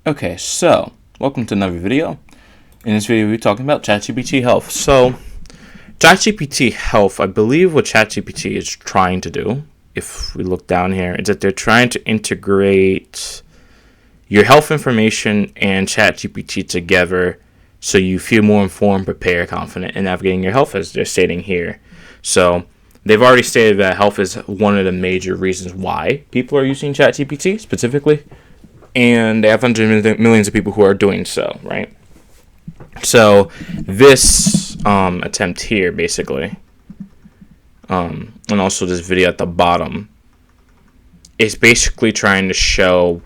Okay, so welcome to another video. In this video, we're talking about ChatGPT Health. So, ChatGPT Health, I believe what ChatGPT is trying to do, if we look down here, is that they're trying to integrate your health information and ChatGPT together so you feel more informed, prepared, confident in navigating your health, as they're stating here. So, they've already stated that health is one of the major reasons why people are using ChatGPT specifically. And they have hundreds of millions of people who are doing so, right? So this attempt here, basically, and also this video at the bottom, is basically trying to show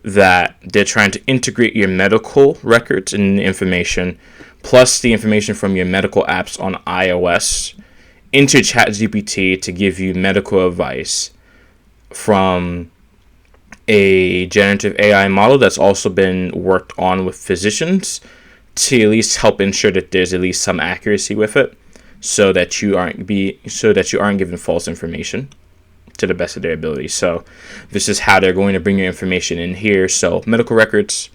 that they're trying to integrate your medical records and information, plus the information from your medical apps on iOS, into ChatGPT to give you medical advice from a generative AI model that's also been worked on with physicians to at least help ensure that there's at least some accuracy with it, so that you aren't given false information to the best of their ability. So this is how they're going to bring your information in here. So medical records,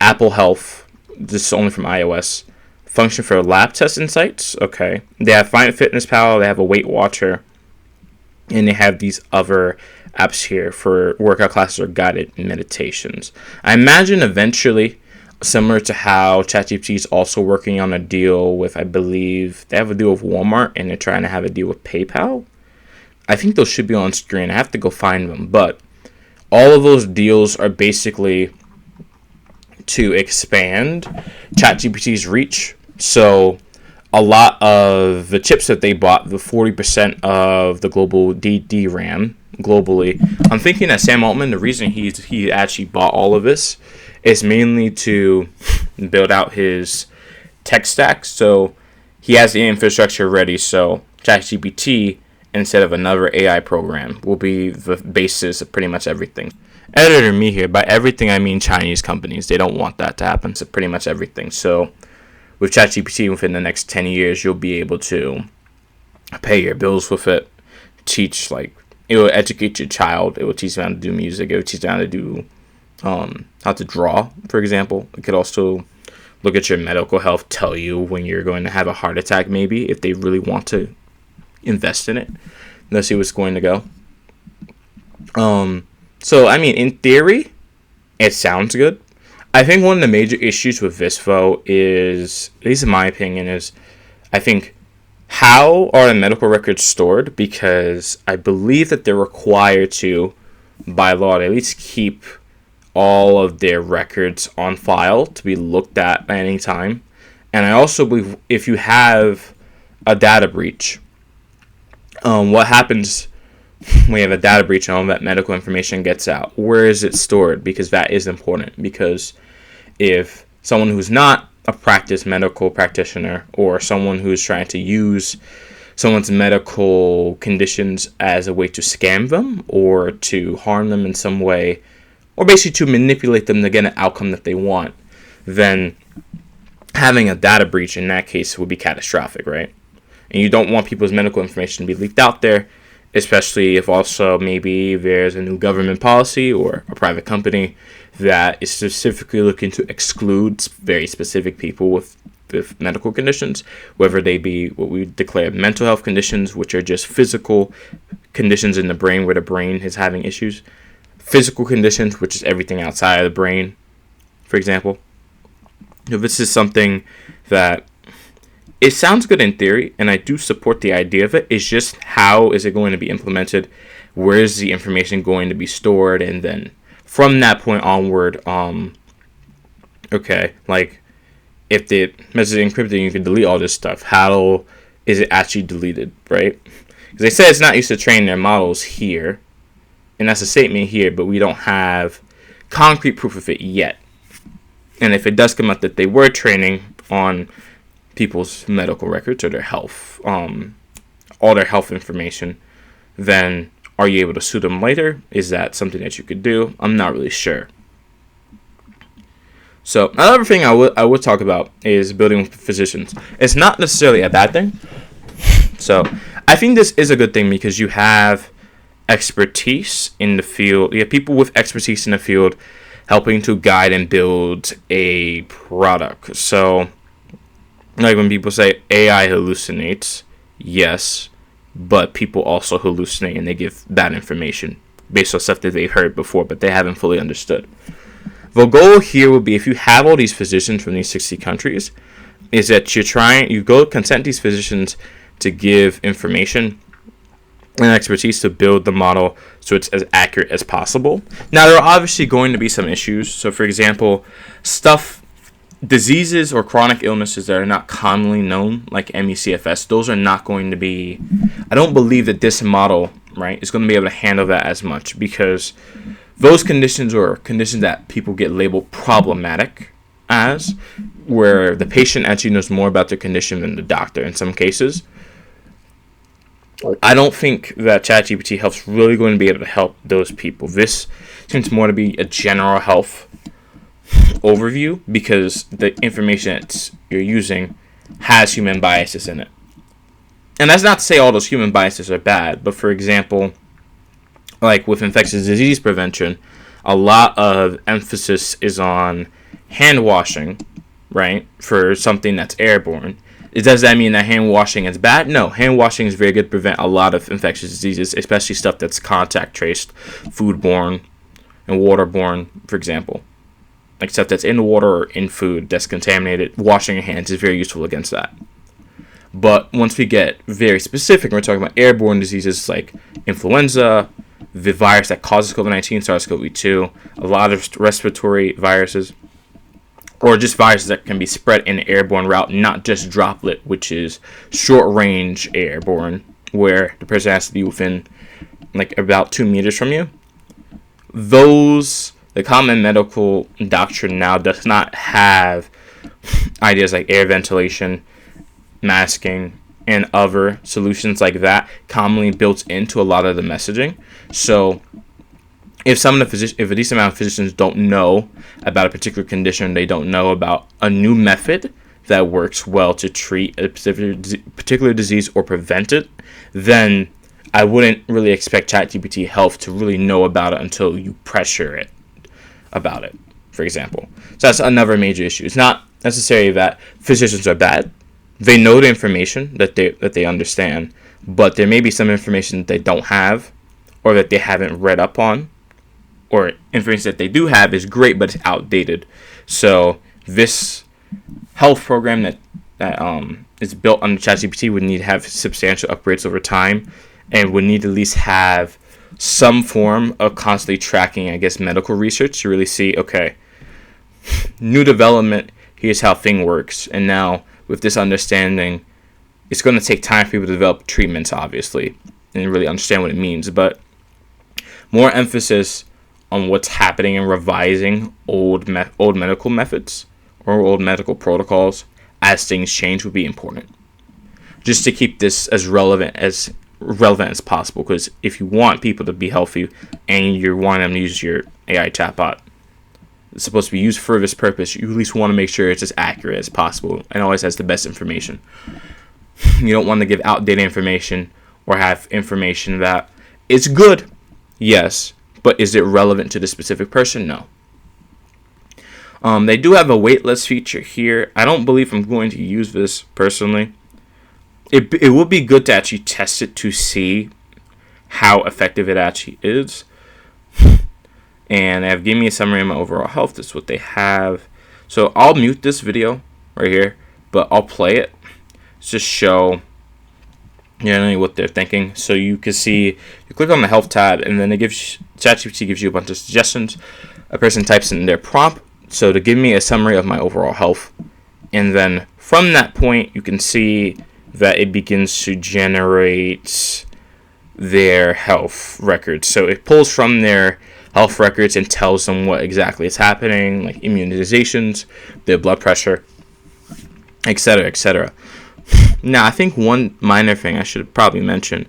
Apple Health, this is only from iOS, function for lab test insights. Okay, they have Find Fitness Pal, they have a Weight Watcher, and they have these other apps here for workout classes or guided meditations. I imagine eventually, similar to how ChatGPT is also working on a deal with, I believe, they have a deal with Walmart and they're trying to have a deal with PayPal. I think those should be on screen. I have to go find them. But all of those deals are basically to expand ChatGPT's reach. So a lot of the chips that they bought, the 40% of the global DRAM globally, I'm thinking that Sam Altman, the reason he actually bought all of this is mainly to build out his tech stack. So he has the infrastructure ready. So ChatGPT, instead of another AI program, will be the basis of pretty much everything. Editor me here. By everything, I mean Chinese companies. They don't want that to happen. So pretty much everything. So with ChatGPT, within the next 10 years, you'll be able to pay your bills with it, teach, it will educate your child, it will teach them how to do music, it will teach them how to do, how to draw, for example. It could also look at your medical health, tell you when you're going to have a heart attack, maybe, if they really want to invest in it. Let's see what's going to go. So, I mean, in theory, it sounds good. I think one of the major issues with this, though, is, at least in my opinion, is I think how are the medical records stored? Because I believe that they're required to, by law, to at least keep all of their records on file to be looked at any time. And I also believe if you have a data breach, what happens when you have a data breach and all that medical information gets out? Where is it stored? Because that is important. Because if someone who's not a practiced medical practitioner, or someone who's trying to use someone's medical conditions as a way to scam them or to harm them in some way, or basically to manipulate them to get an outcome that they want, then having a data breach in that case would be catastrophic, right? And you don't want people's medical information to be leaked out there, especially if also maybe there's a new government policy or a private company that is specifically looking to exclude very specific people with medical conditions, whether they be what we declare mental health conditions, which are just physical conditions in the brain where the brain is having issues, physical conditions, which is everything outside of the brain, for example. This is something that it sounds good in theory, and I do support the idea of it. It's just how is it going to be implemented? Where is the information going to be stored? And then from that point onward, if the message is encrypted, you can delete all this stuff. How is it actually deleted, right? Because they say it's not used to train their models here, and that's a statement here, but we don't have concrete proof of it yet. And if it does come out that they were training on people's medical records or their health, all their health information, then are you able to sue them later? Is that something that you could do? I'm not really sure. So another thing I would talk about is building with physicians. It's not necessarily a bad thing. So I think this is a good thing because you have expertise in the field. You have people with expertise in the field helping to guide and build a product. So, like when people say AI hallucinates, yes, but people also hallucinate and they give bad information based on stuff that they've heard before, but they haven't fully understood. The goal here would be, if you have all these physicians from these 60 countries, is that you go consent these physicians to give information and expertise to build the model so it's as accurate as possible. Now, there are obviously going to be some issues. So, for example, diseases or chronic illnesses that are not commonly known, like ME/CFS, those are not going to be, I don't believe that this model, right, is going to be able to handle that as much, because those conditions are conditions that people get labeled problematic as, where the patient actually knows more about their condition than the doctor in some cases. I don't think that ChatGPT help's really going to be able to help those people. This seems more to be a general health overview, because the information that you're using has human biases in it. And that's not to say all those human biases are bad, but for example, like with infectious disease prevention, a lot of emphasis is on hand washing, right, for something that's airborne. Does that mean that hand washing is bad? No, hand washing is very good to prevent a lot of infectious diseases, especially stuff that's contact traced, foodborne, and waterborne, for example. Like stuff that's in the water or in food that's contaminated. Washing your hands is very useful against that. But once we get very specific, we're talking about airborne diseases like influenza, the virus that causes COVID-19, SARS-CoV-2, a lot of respiratory viruses, or just viruses that can be spread in an airborne route, not just droplet, which is short-range airborne, where the person has to be within like about 2 meters from you. The common medical doctrine now does not have ideas like air ventilation, masking, and other solutions like that commonly built into a lot of the messaging. So if a decent amount of physicians don't know about a particular condition, they don't know about a new method that works well to treat a particular disease or prevent it, then I wouldn't really expect ChatGPT Health to really know about it until you pressure it about it, for example. So that's another major issue. It's not necessarily that physicians are bad. They know the information that they understand, but there may be some information that they don't have, or that they haven't read up on, or information that they do have is great, but it's outdated. So this health program that is built on ChatGPT would need to have substantial upgrades over time, and would need to at least have some form of constantly tracking, I guess, medical research to really see, okay, new development, here's how thing works. And now with this understanding, it's going to take time for people to develop treatments, obviously, and really understand what it means. But more emphasis on what's happening and revising old medical methods or old medical protocols as things change would be important, just to keep this as relevant as possible. Because if you want people to be healthy and you want them to use your AI chatbot, it's supposed to be used for this purpose, you at least want to make sure it's as accurate as possible and always has the best information. You don't want to give outdated information or have information that is good, yes, but is it relevant to the specific person? No. They do have a waitlist feature here. I don't believe I'm going to use this personally. It would be good to actually test it to see how effective it actually is. And they have given me a summary of my overall health. This is what they have. So I'll mute this video right here, but I'll play it to show generally what they're thinking. So you can see, you click on the health tab, and then ChatGPT gives you a bunch of suggestions. A person types in their prompt, so to give me a summary of my overall health. And then from that point, you can see that it begins to generate their health records. So it pulls from their health records and tells them what exactly is happening, like immunizations, their blood pressure, etc., etc. Now, I think one minor thing I should probably mention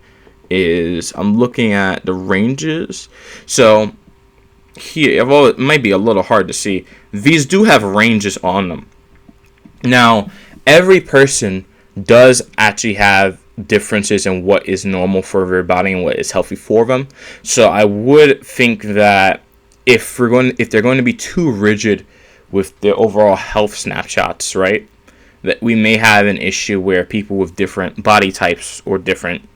is I'm looking at the ranges. So here, although it might be a little hard to see, these do have ranges on them. Now, every person does actually have differences in what is normal for their body and what is healthy for them. So I would think that if they're going to be too rigid with their overall health snapshots, right, that we may have an issue where people with different body types or different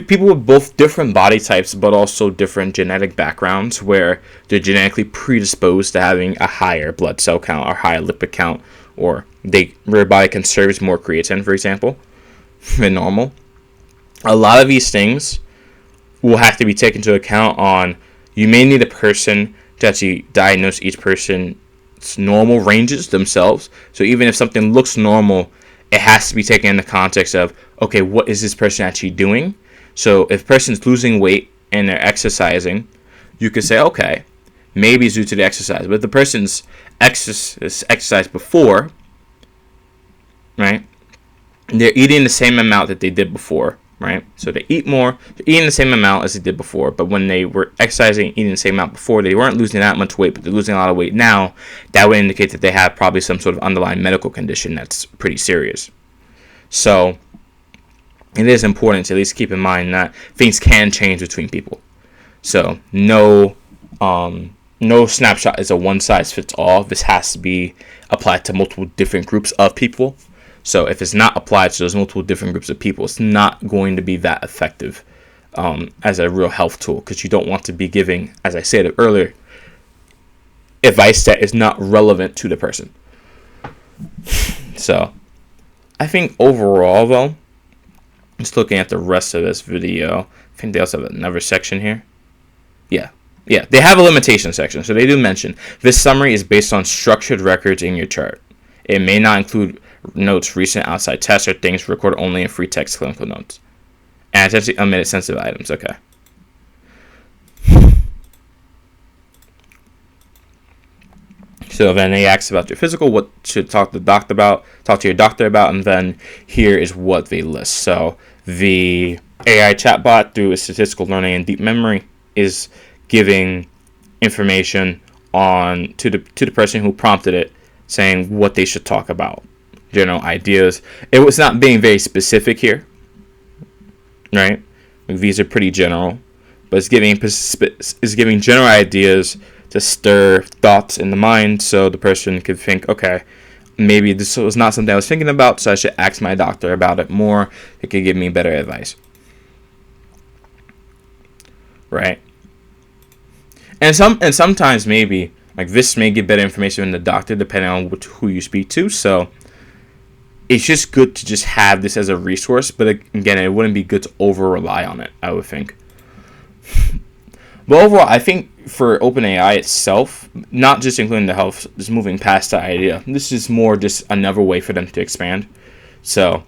people with both different body types but also different genetic backgrounds, where they're genetically predisposed to having a higher blood cell count or higher lipid count, or their body conserves more creatine, for example, than normal. A lot of these things will have to be taken into account on. You may need a person to actually diagnose each person's normal ranges themselves. So even if something looks normal, it has to be taken in the context of, okay, what is this person actually doing? So if a person's losing weight and they're exercising, you could say, okay, maybe it's due to the exercise. But if the person's exercised before, right, they're eating the same amount that they did before, right? So they eat more, they're eating the same amount as they did before. But when they were exercising, eating the same amount before, they weren't losing that much weight, but they're losing a lot of weight now. That would indicate that they have probably some sort of underlying medical condition that's pretty serious. So it is important to at least keep in mind that things can change between people. So no snapshot is a one size fits all. This has to be applied to multiple different groups of people. So if it's not applied to those multiple different groups of people, it's not going to be that effective as a real health tool, because you don't want to be giving, as I said earlier, advice that is not relevant to the person. So I think overall, though, just looking at the rest of this video, I think they also have another section here. Yeah, they have a limitation section. So they do mention, this summary is based on structured records in your chart. It may not include notes, recent outside tests, or things recorded only in free text clinical notes. And it's actually omitted sensitive items. Okay. So then they ask about your physical, what should talk to your doctor about, and then here is what they list. So the AI chatbot, through statistical learning and deep memory, is giving information to the person who prompted it, saying what they should talk about, general ideas. It was not being very specific here, right? These are pretty general, but it's giving general ideas to stir thoughts in the mind, so the person could think, okay, maybe this was not something I was thinking about, so I should ask my doctor about it more. It could give me better advice, right? And sometimes maybe like this may get better information than the doctor, depending on who you speak to. So it's just good to just have this as a resource, but again, it wouldn't be good to over rely on it, I would think. But overall, I think for OpenAI itself, not just including the health, just moving past the idea, this is more just another way for them to expand. So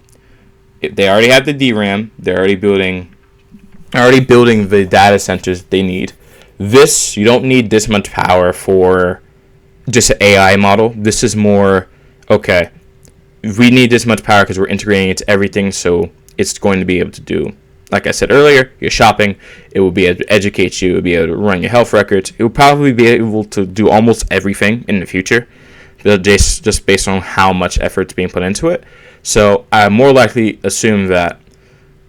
if they already have the DRAM, they're already building the data centers they need. You don't need this much power for just an AI model. This is more, okay, we need this much power because we're integrating it to everything, so it's going to be able to do, like I said earlier, your shopping. It will be able to educate you. It will be able to run your health records. It will probably be able to do almost everything in the future, just based on how much effort's being put into it. So I more likely assume that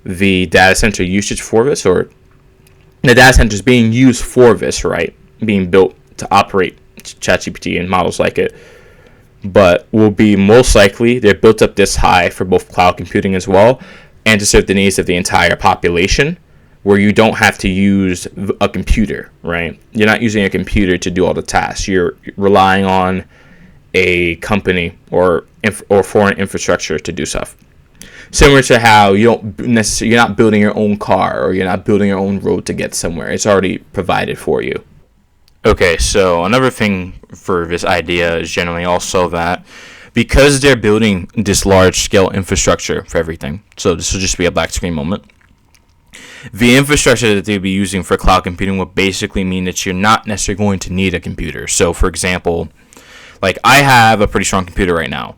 the data center usage for this, or the data center is being used for this, right, being built to operate ChatGPT and models like it, but will be most likely they're built up this high for both cloud computing as well, and to serve the needs of the entire population, where you don't have to use a computer, right? You're not using a computer to do all the tasks. You're relying on a company or foreign infrastructure to do stuff. Similar to how you're not building your own car, or you're not building your own road to get somewhere. It's already provided for you. Okay, so another thing for this idea is generally also that because they're building this large-scale infrastructure for everything, so this will just be a black screen moment, the infrastructure that they'll be using for cloud computing will basically mean that you're not necessarily going to need a computer. So, for example, like I have a pretty strong computer right now.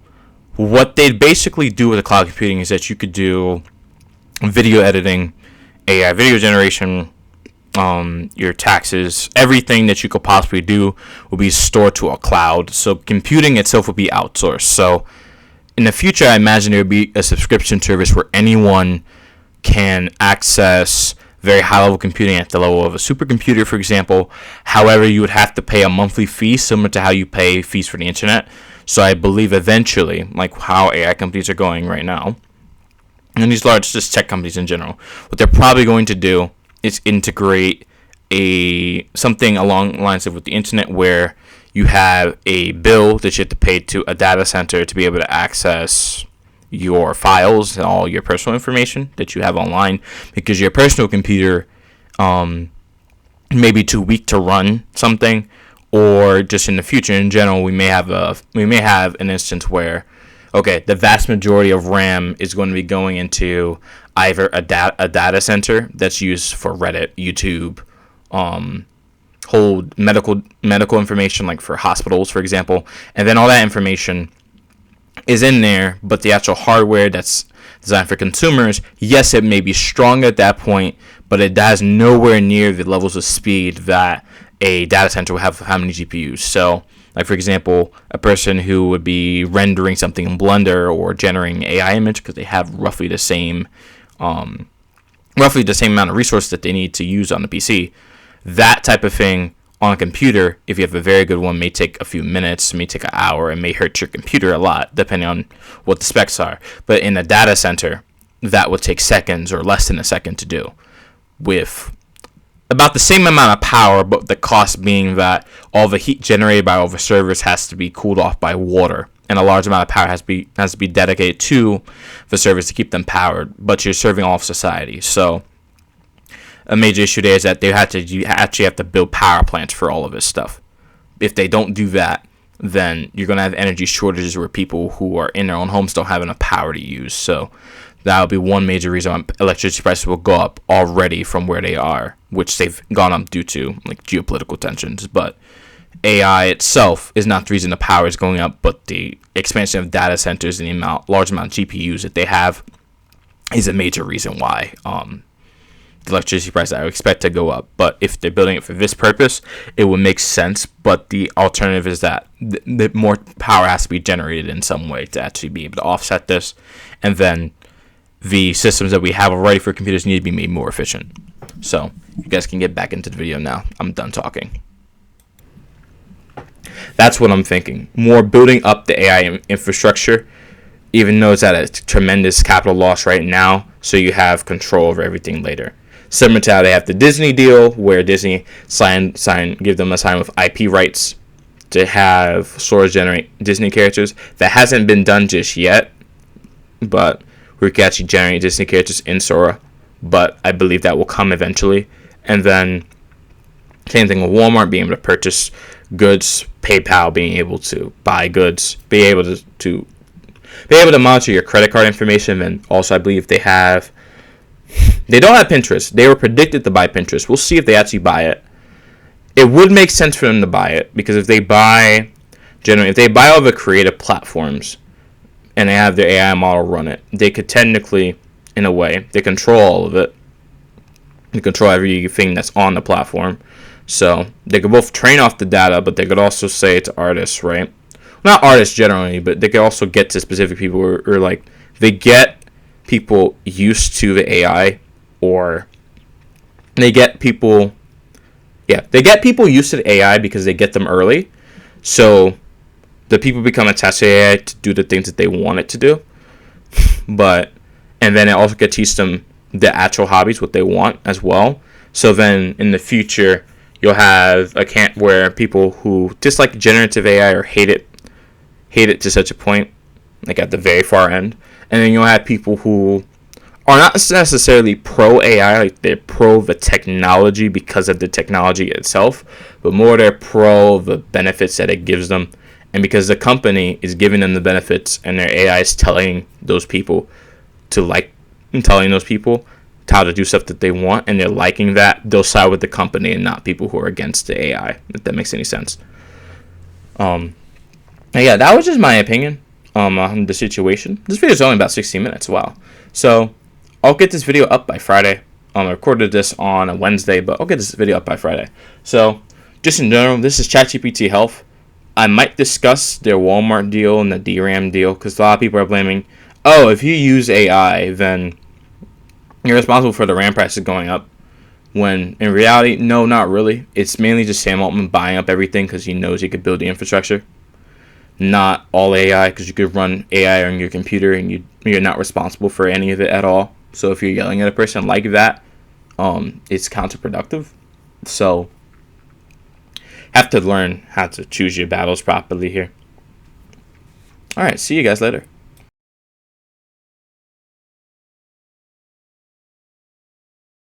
What they'd basically do with the cloud computing is that you could do video editing, AI video generation, your taxes, everything that you could possibly do will be stored to a cloud. So computing itself will be outsourced. So in the future, I imagine there would be a subscription service where anyone can access very high-level computing at the level of a supercomputer, for example. However, you would have to pay a monthly fee similar to how you pay fees for the internet. So I believe eventually, like how AI companies are going right now, and these large just tech companies in general, what they're probably going to do is integrate something along the lines of with the internet, where you have a bill that you have to pay to a data center to be able to access your files and all your personal information that you have online, because your personal computer may be too weak to run something, or just in the future in general, we may have an instance where, okay, the vast majority of RAM is going to be going into either a data center that's used for Reddit, YouTube, hold medical information, like for hospitals, for example, and then all that information is in there, but the actual hardware that's designed for consumers, yes, it may be strong at that point, but it has nowhere near the levels of speed that a data center will have how many GPUs. So, like for example, a person who would be rendering something in Blender or generating AI image, because they have roughly the same amount of resource that they need to use on the PC. That type of thing on a computer, if you have a very good one, may take a few minutes, may take an hour, and may hurt your computer a lot, depending on what the specs are. But in a data center, that would take seconds or less than a second to do, with about the same amount of power, but the cost being that all the heat generated by all the servers has to be cooled off by water, and a large amount of power has to be dedicated to the servers to keep them powered. But you're serving all of society, so a major issue there is that you actually have to build power plants for all of this stuff. If they don't do that, then you're going to have energy shortages where people who are in their own homes don't have enough power to use. So that would be one major reason why electricity prices will go up already from where they are, which they've gone up due to like geopolitical tensions. But AI itself is not the reason the power is going up, but the expansion of data centers and the large amount of GPUs that they have is a major reason why the electricity price I would expect to go up. But if they're building it for this purpose, it would make sense. But the alternative is that the more power has to be generated in some way to actually be able to offset this, and then the systems that we have already for computers need to be made more efficient. So you guys can get back into the video now. I'm done talking. That's what I'm thinking. More building up the AI infrastructure, even though it's at a tremendous capital loss right now, so you have control over everything later. Similar to how they have the Disney deal, where Disney give them a sign with IP rights to have Sora generate Disney characters. That hasn't been done just yet, but we can actually generate Disney characters in Sora. But I believe that will come eventually. And then same thing with Walmart being able to purchase goods, PayPal being able to buy goods, be able to monitor your credit card information, and also I believe they don't have Pinterest. They were predicted to buy Pinterest. We'll see if they actually buy it. It would make sense for them to buy it, because if they buy all the creative platforms and they have their AI model run it, they could technically, in a way, they control all of it. They control everything that's on the platform. So they could both train off the data, but they could also say to artists, right? Not artists generally, but they could also get to specific people or like they get people used to the AI, or they get people used to the AI because they get them early. So the people become attached to AI to do the things that they want it to do. And then it also could teach them the actual hobbies, what they want as well. So then in the future, you'll have a camp where people who dislike generative AI or hate it to such a point, like at the very far end. And then you'll have people who are not necessarily pro AI, like they're pro the technology because of the technology itself, but more they're pro the benefits that it gives them. And because the company is giving them the benefits and their AI is telling those people how to do stuff that they want, and they're liking that, they'll side with the company and not people who are against the AI, if that makes any sense. Yeah, that was just my opinion on the situation. This video is only about 16 minutes. Wow. So I'll get this video up by Friday. I recorded this on a Wednesday, but I'll get this video up by Friday. So just in general, this is ChatGPT Health. I might discuss their Walmart deal and the DRAM deal, because a lot of people are blaming, oh, if you use AI, then you're responsible for the RAM prices going up. When in reality, no, not really. It's mainly just Sam Altman buying up everything because he knows he could build the infrastructure. Not all AI, because you could run AI on your computer and you're not responsible for any of it at all. So if you're yelling at a person like that, it's counterproductive. So have to learn how to choose your battles properly here. All right, see you guys later.